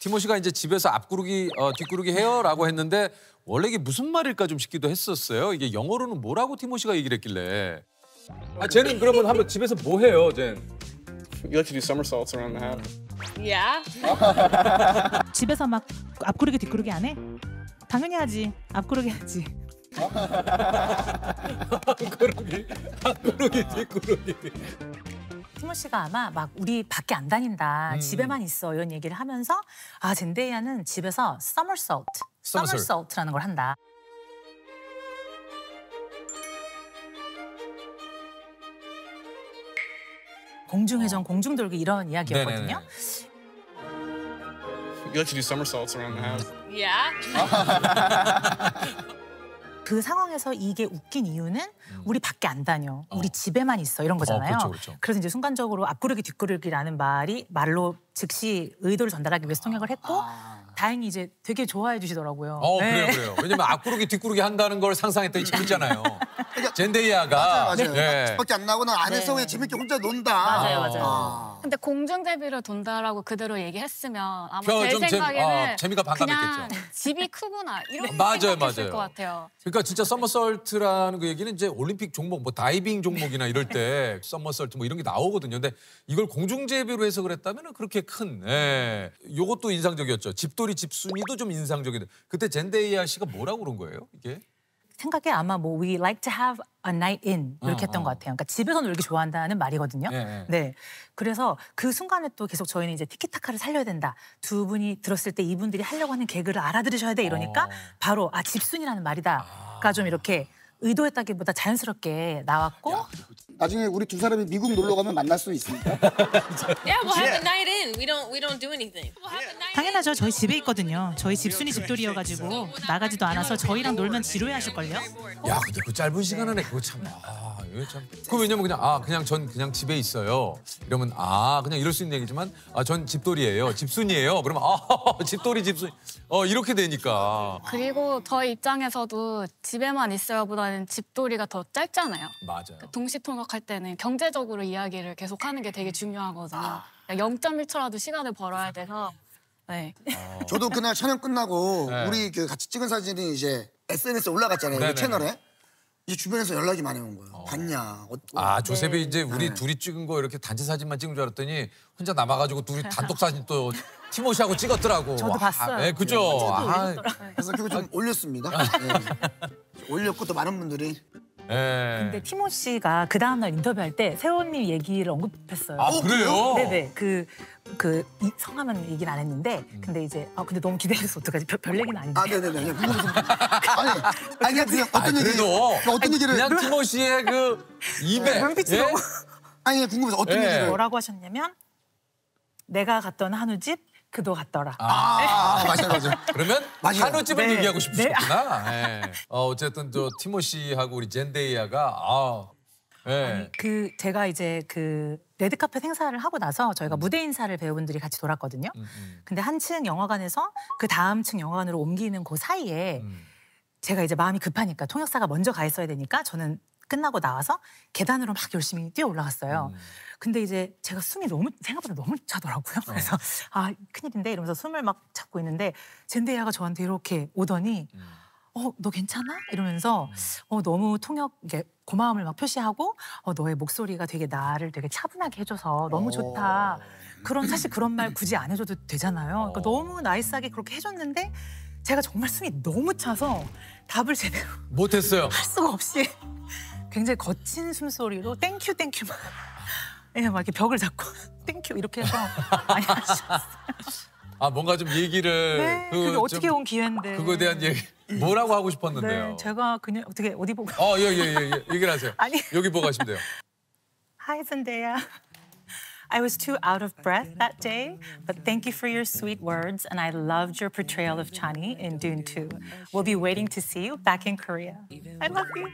티모시가 이제 집에서 앞구르기, 뒷구르기 해요라고 했는데 원래 이게 무슨 말일까 좀 싶기도 했었어요. 이게 영어로는 뭐라고 티모시가 얘기를 했길래. 아, 쟤는 그러면 한번 집에서 뭐 해요, 쟤? You like to do somersaults around the house? Yeah. 집에서 막 앞구르기 뒷구르기 안 해? 당연히 하지. 앞구르기 하지. 앞구르기, 뒷구르기. 티모 씨가 아마 막 우리 밖에 안 다닌다, 집에만 있어 이런 얘기를 하면서 아 젠데이아는 집에서 somersault라는 걸 한다. 공중회전, 공중돌기 이런 이야기였거든요. 네네네. You like to do somersaults around the house? Yeah. 그 상황에서 이게 웃긴 이유는 우리 밖에 안 다녀, 우리 집에만 있어 이런 거잖아요. 그렇죠. 그래서 이제 순간적으로 앞구르기 뒷구르기라는 말로 즉시 의도를 전달하기 위해서 통역을 했고 다행히 이제 되게 좋아해 주시더라고요. 네. 그래요. 왜냐면 앞구르기 뒷구르기 한다는 걸 상상했더니 재밌잖아요. 젠데이아가 맞아요. 네. 집밖에 안 나고 나 안에서 그냥 재밌게 혼자 논다. 맞아요. 근데 공중제비로 돈다라고 그대로 얘기했으면 아마 좀 제 생각에는 재미가 그냥 반감했겠죠. 집이 크구나 이런 맞아요, 생각했을 맞아요. 것 같아요. 그러니까 진짜 서머설트라는 그 얘기는 이제 올림픽 종목, 뭐 다이빙 종목이나 이럴 때 서머설트 뭐 이런 게 나오거든요. 근데 이걸 공중제비로 해석을 했다면 그렇게 큰, 요것도 인상적이었죠. 집돌이 집순이도 좀 인상적인데 그때 젠데이아 씨가 뭐라고 그런 거예요, 이게? 생각에 아마 뭐 we like to have a night in 이렇게 했던 것 같아요. 그러니까 집에서 놀기 좋아한다는 말이거든요. 네. 그래서 그 순간에 또 계속 저희는 이제 티키타카를 살려야 된다. 두 분이 들었을 때 이분들이 하려고 하는 개그를 알아들으셔야 돼 이러니까 바로 집순이라는 말이다가 좀 이렇게 의도했다기보다 자연스럽게 나왔고. 나중에 우리 두 사람이 미국 놀러 가면 만날 수 있습니까? Yeah, we'll have the night in. We don't do anything. 당연하죠. 저희 집에 있거든요. 저희 집순이 집돌이여가지고 나가지도 않아서 저희랑 놀면 지루해하실걸요? 야, 근데 그 짧은 시간 안에 그거 참, 이거 참. 그 왜냐면 그냥 전 그냥 집에 있어요. 이러면 그냥 이럴 수 있는 얘기지만 전 집돌이에요. 집순이에요. 그러면 집돌이 집순이. 이렇게 되니까. 그리고 저희 입장에서도 집에만 있어요보다는 집돌이가 더 짧잖아요. 맞아요. 동시 통역할 때는 경제적으로 이야기를 계속하는 게 되게 중요하거든요. 0.1초라도 시간을 벌어야 돼서. 네. 저도 그날 촬영 끝나고 네. 우리 그 같이 찍은 사진이 이제 SNS에 올라갔잖아요. 네네네. 우리 채널에. 이제 주변에서 연락이 많이 온 거예요. 봤냐? 조셉이 이제 우리 둘이 찍은 거 이렇게 단체 사진만 찍은 줄 알았더니 혼자 남아가지고 둘이 단독 사진 또 티모시하고 찍었더라고. 저도 봤어요. 네, 그죠? 그래서 그거 좀 올렸습니다. 네. 올렸고 또 많은 분들이. 근데 티모 씨가 그 다음날 인터뷰할 때 세호님 얘기를 언급했어요. 그래요? 네네. 이 성함은 얘기는 안 했는데 근데 이제 근데 너무 기대해서 어떡하지? 별 얘기는 아닌데. 네네네. 궁금해서. 아니 그냥 어떤 얘기? 그래도 어떤 얘기를? 그냥 티모시의 그 입에. 눈빛이 너무. 아니 그냥 궁금해서 어떤 얘기를? 뭐라고 하셨냐면 내가 갔던 한우집 그도 갔더라. 맞아요. 그러면 한우집을 네. 얘기하고 싶으셨구나. 네. 어쨌든 저 티모시하고 우리 젠데이아가 제가 이제 그 레드카펫 행사를 하고 나서 저희가 무대 인사를 배우분들이 같이 돌았거든요. 근데 한 층 영화관에서 그 다음 층 영화관으로 옮기는 그 사이에 제가 이제 마음이 급하니까 통역사가 먼저 가 있어야 되니까 저는 끝나고 나와서 계단으로 막 열심히 뛰어 올라갔어요. 근데 이제 제가 숨이 생각보다 너무 차더라고요. 그래서 큰일인데 이러면서 숨을 막 참고 있는데 젠데이아가 저한테 이렇게 오더니 너 괜찮아? 이러면서 너무 이게 고마움을 막 표시하고 너의 목소리가 되게 나를 되게 차분하게 해줘서 너무 좋다. 사실 그런 말 굳이 안 해줘도 되잖아요. 그러니까 너무 나이스하게 그렇게 해줬는데 제가 정말 숨이 너무 차서 답을 제대로 못했어요. 할 수가 없이 굉장히 거친 숨소리로 땡큐 막 이렇게 벽을 잡고 땡큐 이렇게 해서 많이 하셨어요. 뭔가 좀 얘기를 그게 어떻게 온 기회인데 그거에 대한 얘기 뭐라고 하고 싶었는데요. 네, 제가 그냥 어디 보고 예. 얘기를 하세요. 아니. 여기 보고 하시면 돼요. Hi Zendaya. I was too out of breath that day, but thank you for your sweet words, and I loved your portrayal of Chani in Dune 2. We'll be waiting to see you back in Korea. I love you.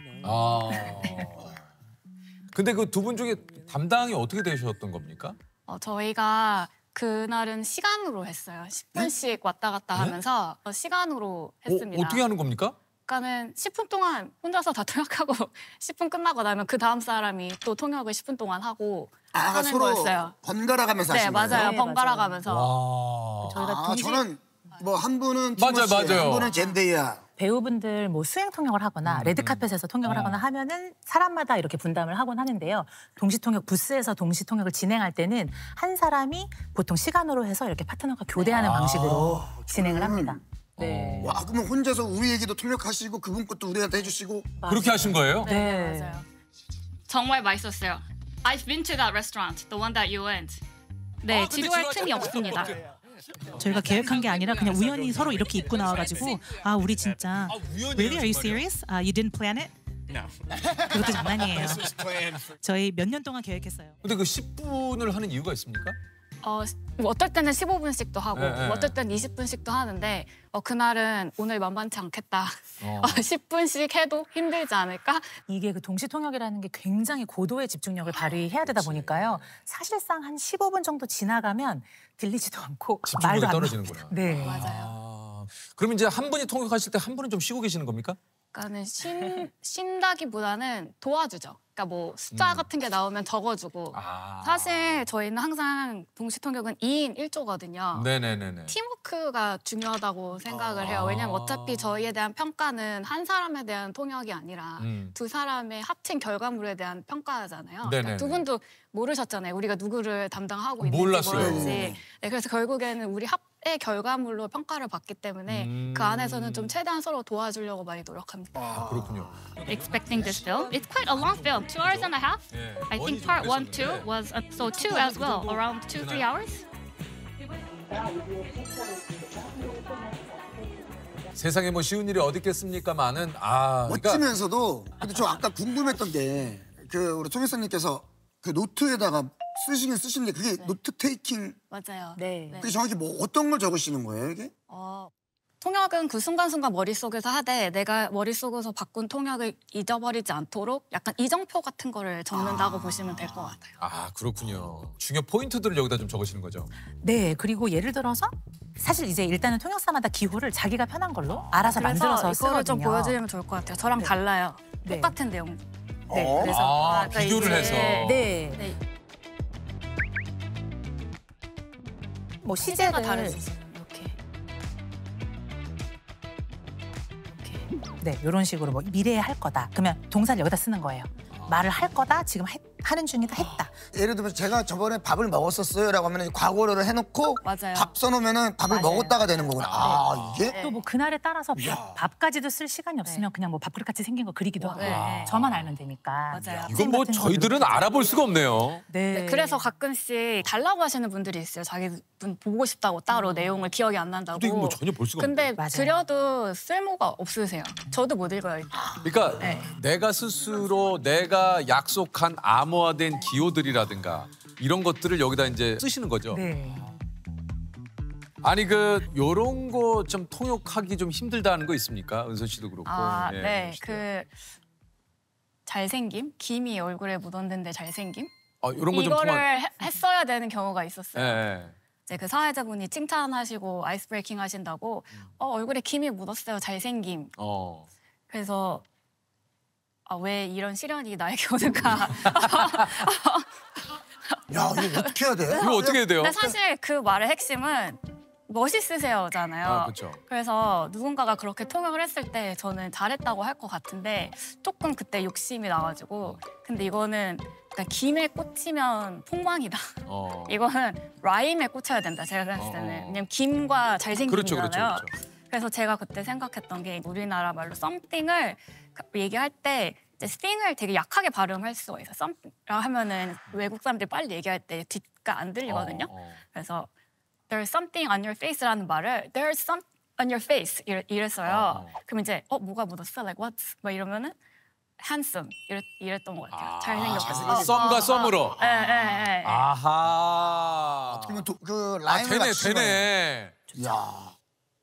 근데 그 두 분 중에 담당이 어떻게 되셨던 겁니까? 저희가 그날은 시간으로 했어요. 10분씩 왔다 갔다 하면서 시간으로 했습니다. 어떻게 하는 겁니까? 그러니까는 10분 동안 혼자서 다 통역하고 10분 끝나고 나면 그 다음 사람이 또 통역을 10분 동안 하고 하는 서로 거였어요. 번갈아 가면서 네, 하신 거예요? 맞아요. 네, 번갈아 맞아요. 가면서. 와. 저희가 동시 저는 뭐 한 분은 맞아요, 티모시, 맞아요. 한 분은 젠데이아. 배우분들 뭐 수행 통역을 하거나 레드카펫에서 통역을 하거나 하면은 사람마다 이렇게 분담을 하곤 하는데요. 동시 통역 부스에서 동시 통역을 진행할 때는 한 사람이 보통 시간으로 해서 이렇게 파트너가 교대하는 방식으로 진행을 합니다. 네. 와, 그러면 혼자서 우리 얘기도 통역하시고 그분 것도 우리한테 해주시고. 그렇게 하신 거예요? 네, 맞아요. 정말 맛있었어요. I've been to that restaurant, the one that you went. 네, 지루할 틈이 없습니다. 저희가 계획한 게 아니라 그냥 우연히 서로 이렇게 입고 나와가지고 아 우리 진짜 Really? Are you serious? You didn't plan it? No. 그것도 장난이에요. This was planned for. 저희 몇 년 동안 계획했어요. 근데 그 10분을 하는 이유가 있습니까? 뭐 어떨 때는 15분씩도 하고 네, 네. 뭐 어떨 때는 20분씩도 하는데 그날은 오늘 만만치 않겠다. 10분씩 해도 힘들지 않을까? 이게 그 동시 통역이라는 게 굉장히 고도의 집중력을 발휘해야 되다 보니까요. 사실상 한 15분 정도 지나가면 들리지도 않고 집중력이 말도 안 떨어지는구나. 나오고. 네. 맞아요. 그럼 이제 한 분이 통역하실 때 한 분은 좀 쉬고 계시는 겁니까? 그러니까는 쉰다기보다는 도와주죠. 그러니까 뭐 숫자 같은 게 나오면 적어주고. 사실 저희는 항상 동시 통역은 2인 1조거든요. 네네네네. 팀워크가 중요하다고 생각을 해요. 왜냐면 어차피 저희에 대한 평가는 한 사람에 대한 통역이 아니라 두 사람의 합친 결과물에 대한 평가잖아요. 그러니까 두 분도 모르셨잖아요. 우리가 누구를 담당하고 있는지 몰랐어요. 모르는지. 네, 그래서 결국에는 우리 합의 결과물로 평가를 받기 때문에 그 안에서는 좀 최대한 서로 도와주려고 많이 노력합니다. 그렇군요. Expecting this film. It's quite a long film, 2 hours and a half. 예. I think part 1, 2 was so 2 as well, around 2-3 hours. 세상에 뭐 쉬운 일이 어디 있겠습니까만은 그러니까 멋지면서도 근데 저 아까 궁금했던 게 그 우리 총회장님께서 그 노트에다가 쓰시긴 쓰시는데 그게 노트 테이킹 맞아요. 네. 그게 정확히 뭐 어떤 걸 적으시는 거예요 이게? 통역은 그 순간순간 머릿속에서 하되 내가 머릿속에서 바꾼 통역을 잊어버리지 않도록 약간 이정표 같은 거를 적는다고 보시면 될 것 같아요. 그렇군요. 중요 포인트들을 여기다 좀 적으시는 거죠. 네, 그리고 예를 들어서 사실 이제 일단은 통역사마다 기호를 자기가 편한 걸로 알아서 만들어서 그래서 이거를 좀 쓰거든요. 보여드리면 좋을 것 같아요. 저랑 달라요. 네. 똑같은 내용. 네, 그래서 그러니까 비교를 이제- 해서. 네, 네, 뭐 시제가 시제를 다르시죠. 이렇게. 네, 이런 식으로 뭐 미래에 할 거다. 그러면 동사를 여기다 쓰는 거예요. 말을 할 거다. 지금 하는 중이다. 했다. 예를 들면 제가 저번에 밥을 먹었었어요라고 하면 과거를 해놓고 맞아요. 밥 써놓으면은 밥을 맞아요. 먹었다가 되는 거구나. 이게? 또 뭐 그날에 따라서 밥까지도 쓸 시간이 없으면 그냥 뭐 밥그릇 같이 생긴 거 그리기도 하고 네. 저만 알면 되니까. 맞아요. 이건 뭐 같은 거 저희들은 이렇게 알아볼 수가 없네요. 네. 네, 그래서 가끔씩 달라고 하시는 분들이 있어요. 자기 분 보고 싶다고 따로 내용을 기억이 안 난다고. 근데 이거 뭐 전혀 볼 수가 없는데. 근데 맞아요. 드려도 쓸모가 없으세요. 저도 못 읽어요. 그러니까 네. 내가 스스로 내가 약속한 암호화된 기호들이라든가 이런 것들을 여기다 이제 쓰시는 거죠. 네. 아니 요런 거 좀 통역하기 좀 힘들다는 거 있습니까? 은선 씨도 그렇고. 예, 네. 씨도. 그 잘생김? 김이 얼굴에 묻었는데 잘생김? 이런 거 좀 이거를 했어야 되는 경우가 있었어요. 예. 이제 그 사회자분이 칭찬하시고 아이스 브레이킹 하신다고 얼굴에 김이 묻었어요. 잘생김. 그래서 왜 이런 시련이 나에게 오는가. 야 이거 어떻게 해야 돼? 이거 어떻게 해야 돼요? 근데 사실 그 말의 핵심은 멋있으세요잖아요. 그렇죠. 그래서 누군가가 그렇게 통역을 했을 때 저는 잘했다고 할 것 같은데 조금 그때 욕심이 나가지고 근데 이거는 그러니까 김에 꽂히면 폭망이다. 이거는 라임에 꽂혀야 된다. 제가 생각했을 때는. 왜냐면 김과 잘생김이잖아요. 그렇죠. 그래서 제가 그때 생각했던 게 우리나라 말로 something을 얘기할 때 이제 thing을 되게 약하게 발음할 수가 있어요. something라 하면은 외국 사람들이 빨리 얘기할 때 뒷가 안 들리거든요. 그래서 there's something on your face라는 말을 there's some on your face 이랬어요. 그럼 이제 뭐가 묻었어? Like what? 막 이러면은 handsome 이랬던 것 같아요. 잘생겼어. 썸과 썸으로. 네. 아하. 그러면 그 라임을 맞추는 거예요. 되네. 야.